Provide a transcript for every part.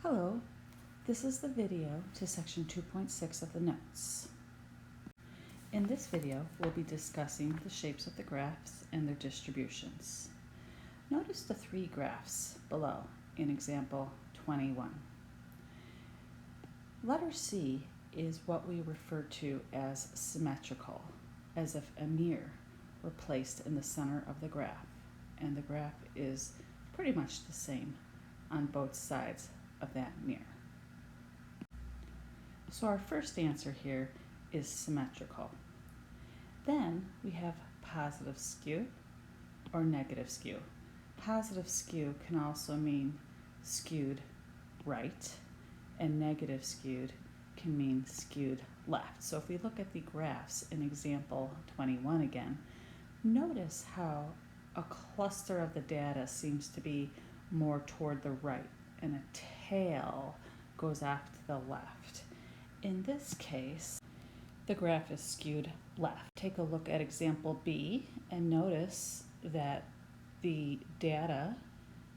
Hello, this is the video to section 2.6 of the notes. In this video, we'll be discussing the shapes of the graphs and their distributions. Notice the three graphs below in example 21. Letter C is what we refer to as symmetrical, as if a mirror were placed in the center of the graph, and the graph is pretty much the same on both sides of that mirror. So our first answer here is symmetrical. Then we have positive skew or negative skew. Positive skew can also mean skewed right, and negative skewed can mean skewed left. So if we look at the graphs in example 21 again, notice how a cluster of the data seems to be more toward the right, and a tail goes off to the left. In this case, the graph is skewed left. Take a look at example B and notice that the data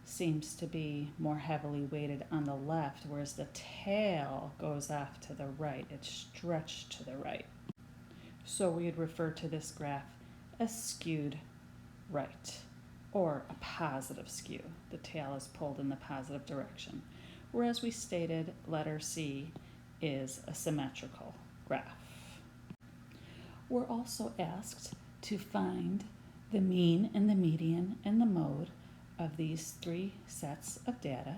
seems to be more heavily weighted on the left, whereas the tail goes off to the right. It's stretched to the right. So we would refer to this graph as skewed right, or a positive skew. The tail is pulled in the positive direction. Whereas we stated letter C is a symmetrical graph. We're also asked to find the mean and the median and the mode of these three sets of data.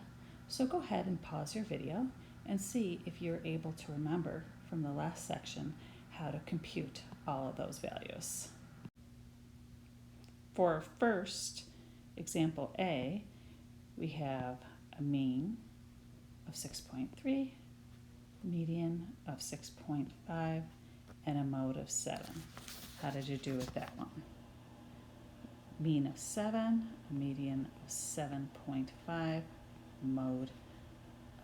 So go ahead and pause your video and see if you're able to remember from the last section how to compute all of those values. For our first example A, we have a mean of 6.3, median of 6.5, and a mode of 7. How did you do with that one? Mean of 7, a median of 7.5, mode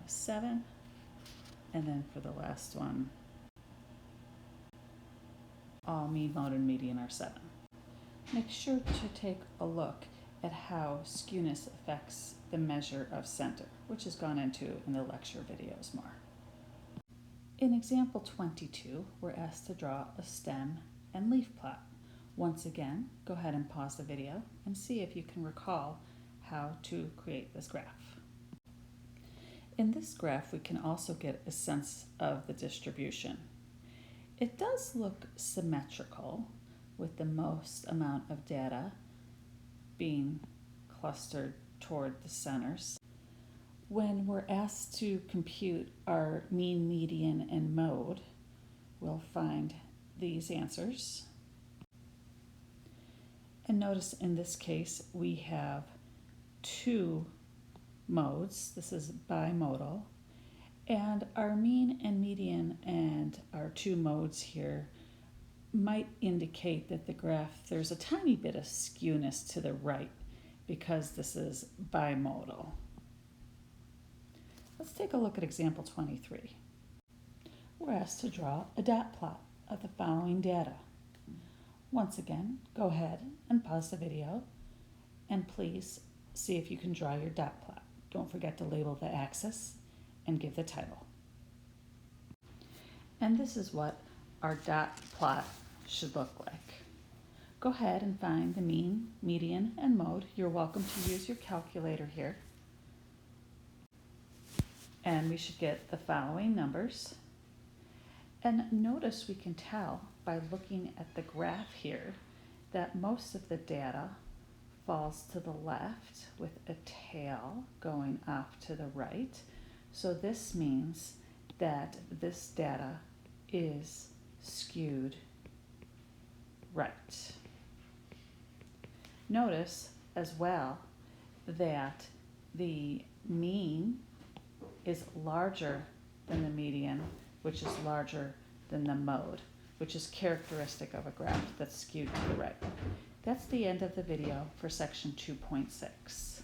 of 7, and then for the last one, all mean, mode, and median are 7. Make sure to take a look at how skewness affects the measure of center, which is gone into in the lecture videos more. In example 22, we're asked to draw a stem and leaf plot. Once again, go ahead and pause the video and see if you can recall how to create this graph. In this graph, we can also get a sense of the distribution. It does look symmetrical, with the most amount of data being clustered toward the centers. When we're asked to compute our mean, median, and mode, we'll find these answers. And notice in this case, we have two modes. This is bimodal. And our mean and median and our two modes here might indicate that the graph, there's a tiny bit of skewness to the right because this is bimodal. Let's take a look at example 23. We're asked to draw a dot plot of the following data. Once again, go ahead and pause the video and please see if you can draw your dot plot. Don't forget to label the axis and give the title. And this is what our dot plot should look like. Go ahead and find the mean, median, and mode. You're welcome to use your calculator here. And we should get the following numbers. And notice we can tell by looking at the graph here that most of the data falls to the left with a tail going off to the right. So this means that this data is skewed right. Notice as well that the mean is larger than the median, which is larger than the mode, which is characteristic of a graph that's skewed to the right. That's the end of the video for section 2.6.